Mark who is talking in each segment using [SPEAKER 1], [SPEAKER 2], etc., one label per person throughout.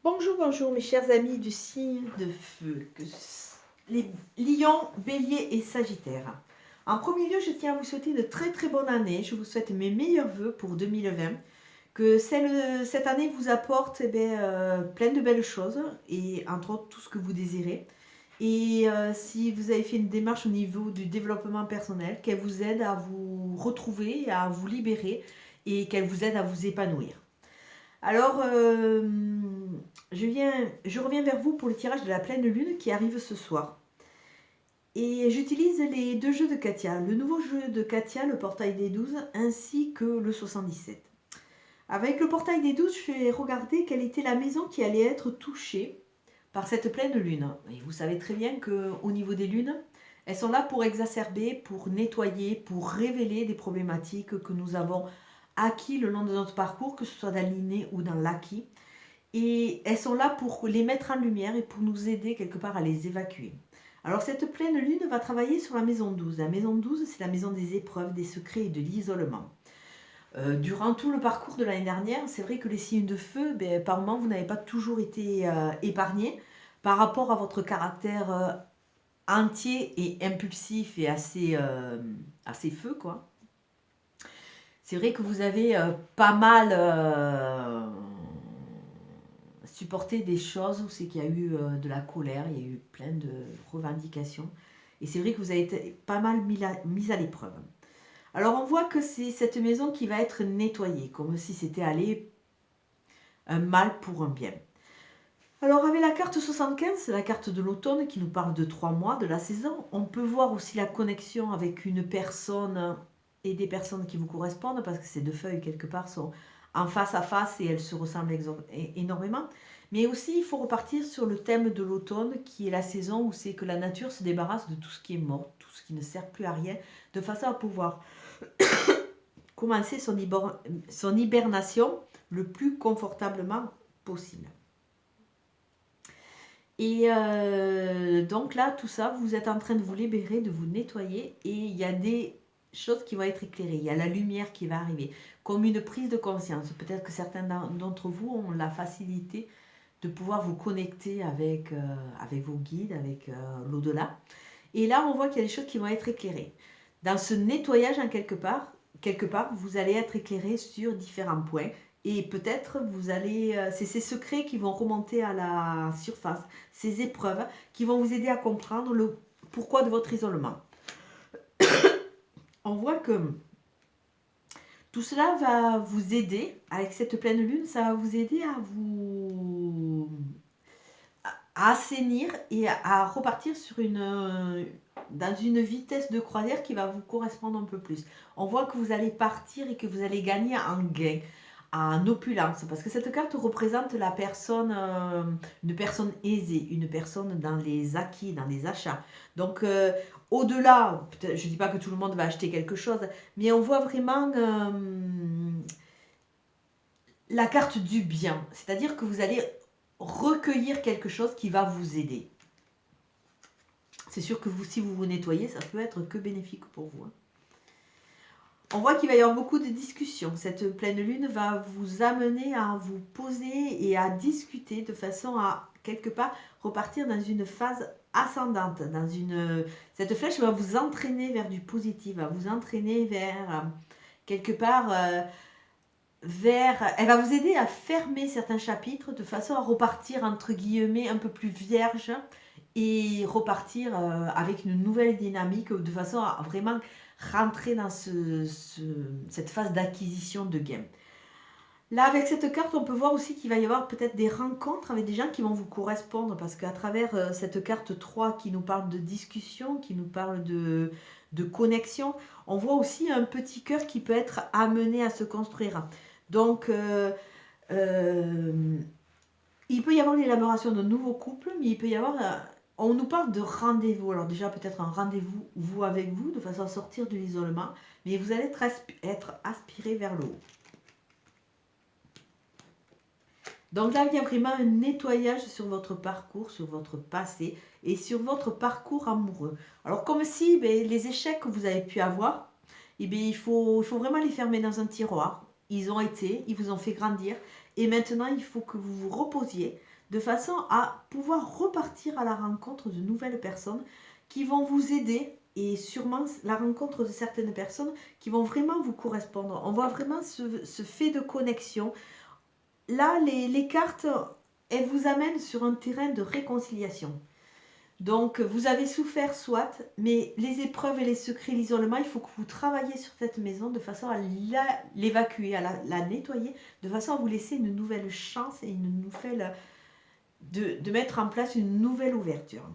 [SPEAKER 1] Bonjour, bonjour mes chers amis du signe de feu, les lions, béliers et sagittaires. En premier lieu, je tiens à vous souhaiter une très très bonne année. Je vous souhaite mes meilleurs voeux pour 2020. Que cette année vous apporte plein de belles choses et entre autres tout ce que vous désirez. Et si vous avez fait une démarche au niveau du développement personnel, qu'elle vous aide à vous retrouver, à vous libérer et qu'elle vous aide à vous épanouir. Alors, je reviens vers vous pour le tirage de la pleine lune qui arrive ce soir. Et j'utilise les deux jeux de Katia, le nouveau jeu de Katia, le portail des 12, ainsi que le 77. Avec le portail des 12, je vais regarder quelle était la maison qui allait être touchée par cette pleine lune. Et vous savez très bien qu'au niveau des lunes, elles sont là pour exacerber, pour nettoyer, pour révéler des problématiques que nous avons acquis le long de notre parcours, que ce soit dans l'inné ou dans l'acquis. Et elles sont là pour les mettre en lumière et pour nous aider quelque part à les évacuer. Alors cette pleine lune va travailler sur la maison 12. La maison 12, c'est la maison des épreuves, des secrets et de l'isolement. Durant tout le parcours de l'année dernière, c'est vrai que les signes de feu, par moments, vous n'avez pas toujours été épargnés par rapport à votre caractère entier et impulsif et assez feu, quoi. C'est vrai que vous avez pas mal supporté des choses où c'est qu'il y a eu de la colère, il y a eu plein de revendications. Et c'est vrai que vous avez été pas mal mis à l'épreuve. Alors on voit que c'est cette maison qui va être nettoyée, comme si c'était aller un mal pour un bien. Alors avec la carte 75, c'est la carte de l'automne qui nous parle de 3 mois, de la saison. On peut voir aussi la connexion avec une personne et des personnes qui vous correspondent, parce que ces deux feuilles quelque part sont en face à face et elles se ressemblent énormément. Mais aussi il faut repartir sur le thème de l'automne qui est la saison où c'est que la nature se débarrasse de tout ce qui est mort, tout ce qui ne sert plus à rien, de façon à pouvoir commencer son hibernation le plus confortablement possible. Et donc là, tout ça, vous êtes en train de vous libérer, de vous nettoyer, et il y a des choses qui vont être éclairées, il y a la lumière qui va arriver, comme une prise de conscience. Peut-être que certains d'entre vous ont la facilité de pouvoir vous connecter avec vos guides, avec l'au-delà. Et là, on voit qu'il y a des choses qui vont être éclairées. Dans ce nettoyage, quelque part, vous allez être éclairé sur différents points. Et peut-être c'est ces secrets qui vont remonter à la surface, ces épreuves qui vont vous aider à comprendre le pourquoi de votre isolement. On voit que tout cela va vous aider, avec cette pleine lune, ça va vous aider à assainir et à repartir dans une vitesse de croisière qui va vous correspondre un peu plus. On voit que vous allez partir et que vous allez gagner en gain, en opulence, parce que cette carte représente une personne aisée, une personne dans les acquis, dans les achats. Donc au-delà, je ne dis pas que tout le monde va acheter quelque chose, mais on voit vraiment la carte du bien, c'est-à-dire que vous allez recueillir quelque chose qui va vous aider. C'est sûr que si vous vous nettoyez, ça peut être que bénéfique pour vous. On voit qu'il va y avoir beaucoup de discussions. Cette pleine lune va vous amener à vous poser et à discuter de façon à, quelque part, repartir dans une phase ascendante. Cette flèche va vous entraîner vers du positif, va vous entraîner vers, quelque part, elle va vous aider à fermer certains chapitres de façon à repartir, entre guillemets, un peu plus vierge et repartir avec une nouvelle dynamique de façon à vraiment rentrer dans cette phase d'acquisition de gains. Là, avec cette carte, on peut voir aussi qu'il va y avoir peut-être des rencontres avec des gens qui vont vous correspondre, parce qu'à travers cette carte 3 qui nous parle de discussion, qui nous parle de connexion, on voit aussi un petit cœur qui peut être amené à se construire. Donc, il peut y avoir l'élaboration d'un nouveau couple, mais il peut y avoir... on nous parle de rendez-vous. Alors déjà, peut-être un rendez-vous, vous avec vous, de façon à sortir de l'isolement, mais vous allez être aspiré vers le haut. Donc là, il y a vraiment un nettoyage sur votre parcours, sur votre passé et sur votre parcours amoureux. Alors comme si les échecs que vous avez pu avoir, il faut vraiment les fermer dans un tiroir. Ils ont été, ils vous ont fait grandir. Et maintenant, il faut que vous vous reposiez de façon à pouvoir repartir à la rencontre de nouvelles personnes qui vont vous aider et sûrement la rencontre de certaines personnes qui vont vraiment vous correspondre. On voit vraiment ce fait de connexion. Là, les cartes, elles vous amènent sur un terrain de réconciliation. Donc, vous avez souffert, soit, mais les épreuves et les secrets, l'isolement, il faut que vous travailliez sur cette maison de façon à l'évacuer, à la nettoyer, de façon à vous laisser une nouvelle chance et une nouvelle, de mettre en place une nouvelle ouverture.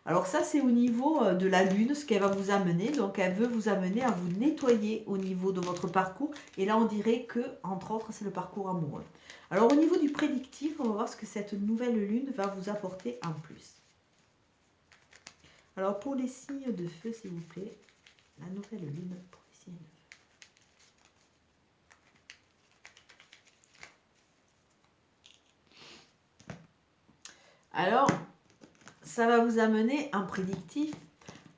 [SPEAKER 1] Alors ça, c'est au niveau de la lune, ce qu'elle va vous amener. Donc, elle veut vous amener à vous nettoyer au niveau de votre parcours. Et là, on dirait que, entre autres, c'est le parcours amoureux. Alors, au niveau du prédictif, on va voir ce que cette nouvelle lune va vous apporter en plus. Alors, pour les signes de feu, s'il vous plaît, la nouvelle lune pour les signes de feu. Alors, ça va vous amener en prédictif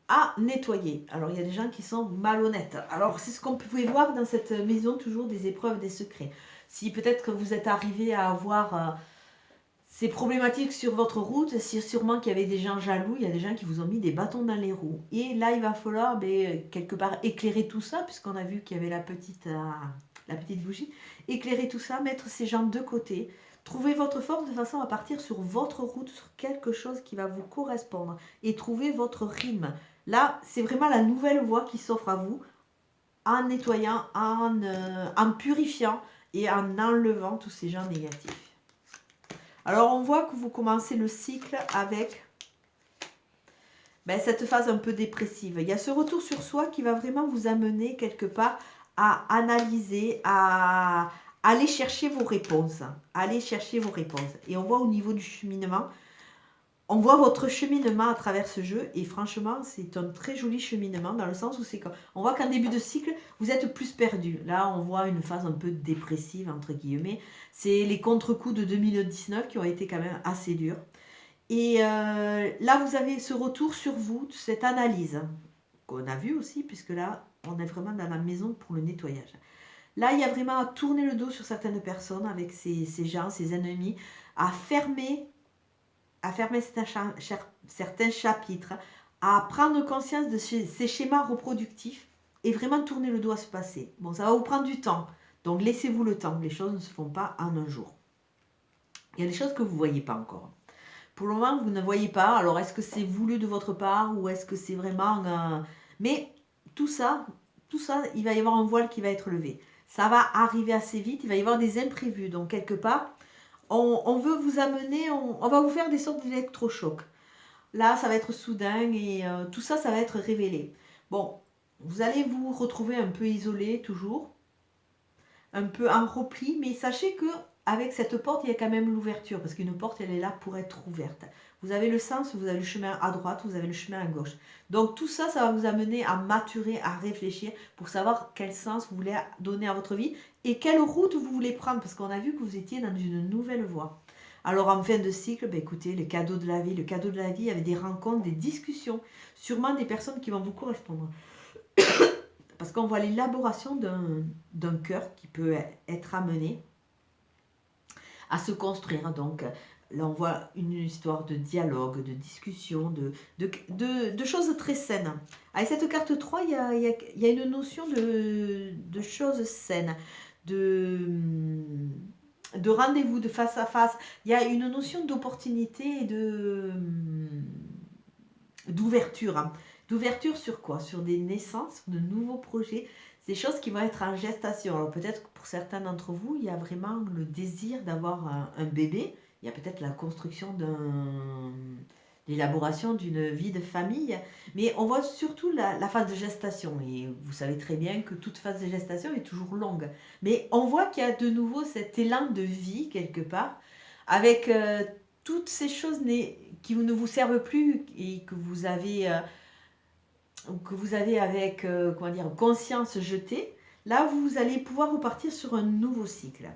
[SPEAKER 1] à nettoyer. Alors, il y a des gens qui sont malhonnêtes. Alors, c'est ce qu'on pouvait voir dans cette maison, toujours des épreuves, des secrets. Si peut-être que vous êtes arrivé à avoir ces problématiques sur votre route, c'est sûrement qu'il y avait des gens jaloux, il y a des gens qui vous ont mis des bâtons dans les roues. Et là, il va falloir quelque part éclairer tout ça, puisqu'on a vu qu'il y avait la petite bougie. Éclairer tout ça, mettre ces gens de côté. Trouvez votre force de façon à partir sur votre route, sur quelque chose qui va vous correspondre. Et trouver votre rythme. Là, c'est vraiment la nouvelle voie qui s'offre à vous, en nettoyant, en purifiant et en enlevant tous ces gens négatifs. Alors, on voit que vous commencez le cycle avec cette phase un peu dépressive. Il y a ce retour sur soi qui va vraiment vous amener quelque part à analyser, à aller chercher vos réponses. Aller chercher vos réponses. Et on voit au niveau du cheminement, on voit votre cheminement à travers ce jeu. Et franchement, c'est un très joli cheminement dans le sens où on voit qu'en début de cycle, vous êtes plus perdu. Là, on voit une phase un peu dépressive, entre guillemets. C'est les contre-coups de 2019 qui ont été quand même assez durs. Et là, vous avez ce retour sur vous, cette analyse qu'on a vue aussi, puisque là, on est vraiment dans la maison pour le nettoyage. Là, il y a vraiment à tourner le dos sur certaines personnes avec ces gens, ces ennemis, à fermer certains chapitres, à prendre conscience de ces schémas reproductifs et vraiment tourner le dos à ce passé. Bon, ça va vous prendre du temps, donc laissez-vous le temps. Les choses ne se font pas en un jour. Il y a des choses que vous ne voyez pas encore. Pour le moment, vous ne voyez pas. Alors, est-ce que c'est voulu de votre part ou est-ce que c'est vraiment... Mais tout ça, il va y avoir un voile qui va être levé. Ça va arriver assez vite, il va y avoir des imprévus. Donc, quelque part, on veut vous amener, on va vous faire des sortes d'électrochocs. Là, ça va être soudain et tout ça, ça va être révélé. Bon, vous allez vous retrouver un peu isolé toujours, un peu en repli, mais sachez que avec cette porte, il y a quand même l'ouverture, parce qu'une porte, elle est là pour être ouverte. Vous avez le sens, vous avez le chemin à droite, vous avez le chemin à gauche. Donc tout ça, ça va vous amener à maturer, à réfléchir, pour savoir quel sens vous voulez donner à votre vie, et quelle route vous voulez prendre, parce qu'on a vu que vous étiez dans une nouvelle voie. Alors en fin de cycle, écoutez, le cadeau de la vie, il y avait des rencontres, des discussions, sûrement des personnes qui vont vous correspondre. Parce qu'on voit l'élaboration d'un cœur qui peut être amené à se construire. Donc là, on voit une histoire de dialogue, de discussion, de choses très saines. Avec cette carte 3, il y a une notion de choses saines, de rendez-vous, de face à face. Il y a une notion d'opportunité et d'ouverture. D'ouverture sur quoi? Sur des naissances, de nouveaux projets, des choses qui vont être en gestation. Alors peut-être que pour certains d'entre vous, il y a vraiment le désir d'avoir un bébé. Il y a peut-être la construction l'élaboration d'une vie de famille. Mais on voit surtout la phase de gestation. Et vous savez très bien que toute phase de gestation est toujours longue. Mais on voit qu'il y a de nouveau cet élan de vie quelque part, avec toutes ces choses qui ne vous servent plus et que vous avez avec conscience jetée. Là, vous allez pouvoir repartir sur un nouveau cycle.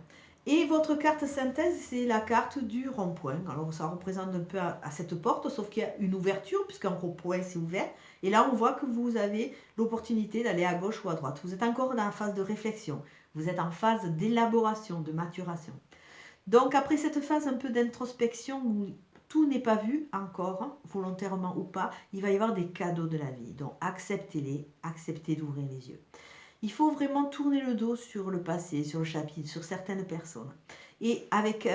[SPEAKER 1] Et votre carte synthèse, c'est la carte du rond-point. Alors, ça représente un peu à cette porte, sauf qu'il y a une ouverture, puisqu'un rond-point, c'est ouvert. Et là, on voit que vous avez l'opportunité d'aller à gauche ou à droite. Vous êtes encore dans la phase de réflexion. Vous êtes en phase d'élaboration, de maturation. Donc après cette phase un peu d'introspection où tout n'est pas vu encore, hein, volontairement ou pas, il va y avoir des cadeaux de la vie. Donc acceptez-les, acceptez d'ouvrir les yeux. Il faut vraiment tourner le dos sur le passé, sur le chapitre, sur certaines personnes. Et avec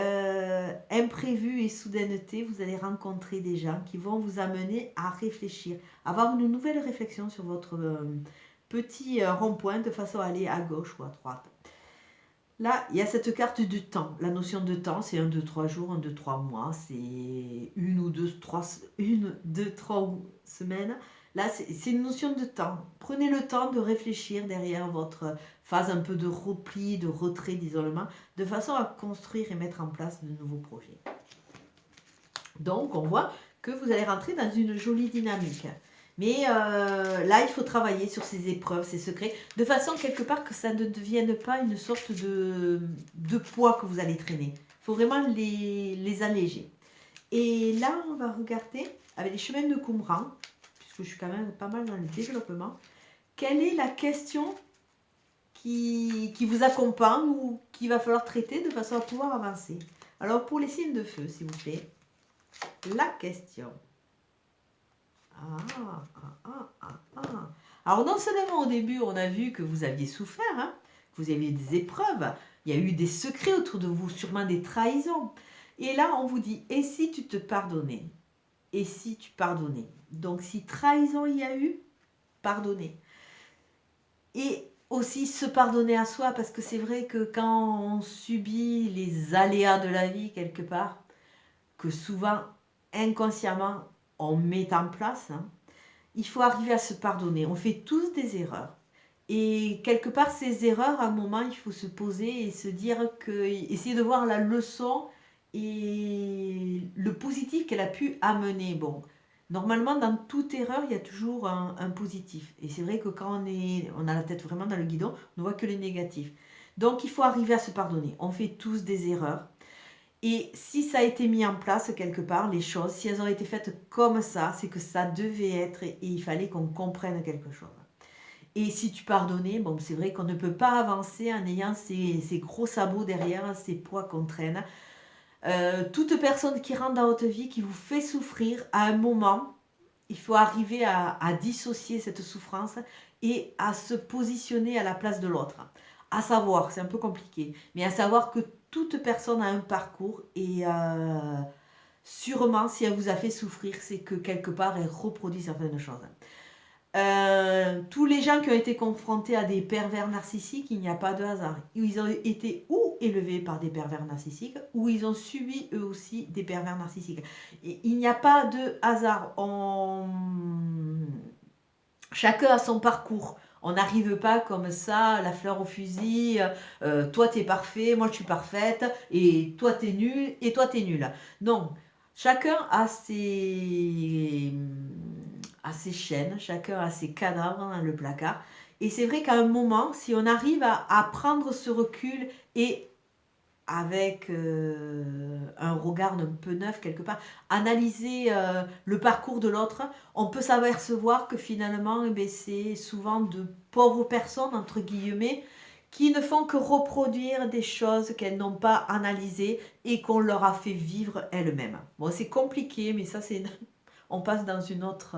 [SPEAKER 1] imprévu et soudaineté, vous allez rencontrer des gens qui vont vous amener à réfléchir, avoir une nouvelle réflexion sur votre petit rond-point de façon à aller à gauche ou à droite. Là, il y a cette carte du temps. La notion de temps, c'est 1, 2, 3 jours, 1, 2, 3 mois, c'est 1, 2, 3 semaines. Là, c'est une notion de temps. Prenez le temps de réfléchir derrière votre phase un peu de repli, de retrait, d'isolement, de façon à construire et mettre en place de nouveaux projets. Donc, on voit que vous allez rentrer dans une jolie dynamique. Mais là, il faut travailler sur ces épreuves, ces secrets, de façon quelque part que ça ne devienne pas une sorte de poids que vous allez traîner. Il faut vraiment les alléger. Et là, on va regarder avec les chemins de Qumran, puisque je suis quand même pas mal dans le développement, quelle est la question qui vous accompagne ou qu'il va falloir traiter de façon à pouvoir avancer. Alors, pour les signes de feu, s'il vous plaît, la question. Alors non seulement au début on a vu que vous aviez souffert, hein, que vous aviez des épreuves, il y a eu des secrets autour de vous, sûrement des trahisons. Et là on vous dit, et si tu te pardonnais? Et si tu pardonnais? Donc si trahison il y a eu, pardonnez. Et aussi se pardonner à soi, parce que c'est vrai que quand on subit les aléas de la vie quelque part, que souvent inconsciemment on met en place, hein, il faut arriver à se pardonner. On fait tous des erreurs. Et quelque part, ces erreurs, à un moment, il faut se poser et se dire que, essayer de voir la leçon et le positif qu'elle a pu amener. Bon, normalement, dans toute erreur, il y a toujours un positif. Et c'est vrai que quand on a la tête vraiment dans le guidon, on ne voit que les négatifs. Donc, il faut arriver à se pardonner. On fait tous des erreurs. Et si ça a été mis en place quelque part, les choses, si elles ont été faites comme ça, c'est que ça devait être et il fallait qu'on comprenne quelque chose. Et si tu pardonnais, bon, c'est vrai qu'on ne peut pas avancer en ayant ces gros sabots derrière, ces poids qu'on traîne. Toute personne qui rentre dans votre vie, qui vous fait souffrir, à un moment, il faut arriver à dissocier cette souffrance et à se positionner à la place de l'autre. À savoir, c'est un peu compliqué, mais à savoir que toute personne a un parcours et sûrement, si elle vous a fait souffrir, c'est que quelque part, elle reproduit certaines choses. Tous les gens qui ont été confrontés à des pervers narcissiques, il n'y a pas de hasard. Ils ont été ou élevés par des pervers narcissiques, ou ils ont subi eux aussi des pervers narcissiques. Et il n'y a pas de hasard. Chacun a son parcours. On n'arrive pas comme ça, la fleur au fusil, toi t'es parfait, moi je suis parfaite, et toi t'es nul, et toi t'es nul. Non, chacun a ses chaînes, chacun a ses cadavres dans le placard. Et c'est vrai qu'à un moment, si on arrive à prendre ce recul et avec un regard un peu neuf quelque part, analyser le parcours de l'autre, on peut s'apercevoir que finalement, c'est souvent de pauvres personnes, entre guillemets, qui ne font que reproduire des choses qu'elles n'ont pas analysées et qu'on leur a fait vivre elles-mêmes. Bon, c'est compliqué, mais ça, c'est... on passe dans une autre...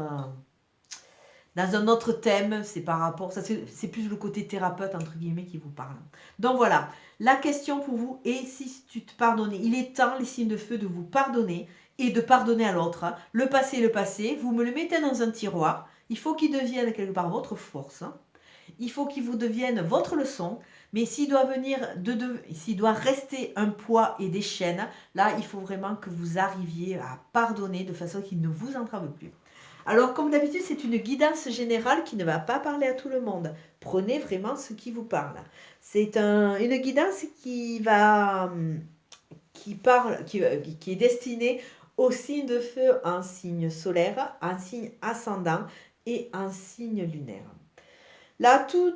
[SPEAKER 1] dans un autre thème, c'est par rapport, ça c'est plus le côté thérapeute entre guillemets qui vous parle. Donc voilà, la question pour vous est si tu te pardonnais. Il est temps, les signes de feu, de vous pardonner et de pardonner à l'autre. Le passé, vous me le mettez dans un tiroir. Il faut qu'il devienne quelque part votre force. Il faut qu'il vous devienne votre leçon. Mais s'il doit s'il doit rester un poids et des chaînes, là, il faut vraiment que vous arriviez à pardonner de façon qu'il ne vous entrave plus. Alors, comme d'habitude, c'est une guidance générale qui ne va pas parler à tout le monde. Prenez vraiment ce qui vous parle. C'est une guidance qui est destinée aux signes de feu en signe solaire, en signe ascendant et en signe lunaire. Là, tous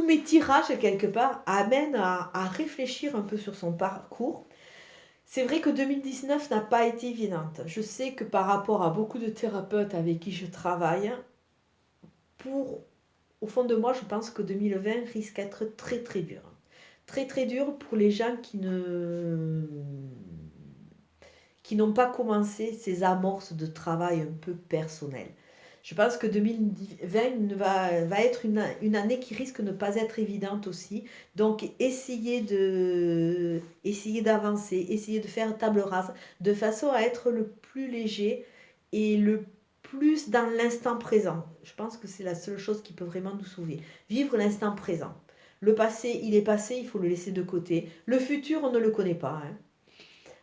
[SPEAKER 1] mes tirages, quelque part, amènent à réfléchir un peu sur son parcours. C'est vrai que 2019 n'a pas été évidente. Je sais que par rapport à beaucoup de thérapeutes avec qui je travaille, au fond de moi, je pense que 2020 risque d'être très très dur. très très dur pour les gens qui n'ont pas commencé ces amorces de travail un peu personnel. Je pense que 2020 va être une année qui risque de ne pas être évidente aussi. Donc, essayer d'avancer, essayer de faire table rase, de façon à être le plus léger et le plus dans l'instant présent. Je pense que c'est la seule chose qui peut vraiment nous sauver. Vivre l'instant présent. Le passé, il est passé, il faut le laisser de côté. Le futur, on ne le connaît pas, hein.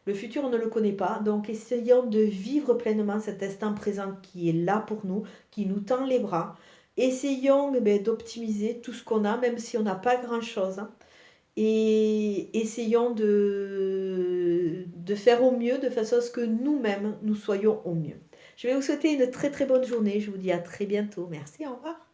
[SPEAKER 1] Le futur, on ne le connaît pas, donc essayons de vivre pleinement cet instant présent qui est là pour nous, qui nous tend les bras. Essayons d'optimiser tout ce qu'on a, même si on n'a pas grand-chose, hein. Et essayons de faire au mieux, de façon à ce que nous-mêmes, nous soyons au mieux. Je vais vous souhaiter une très très bonne journée. Je vous dis à très bientôt. Merci, au revoir.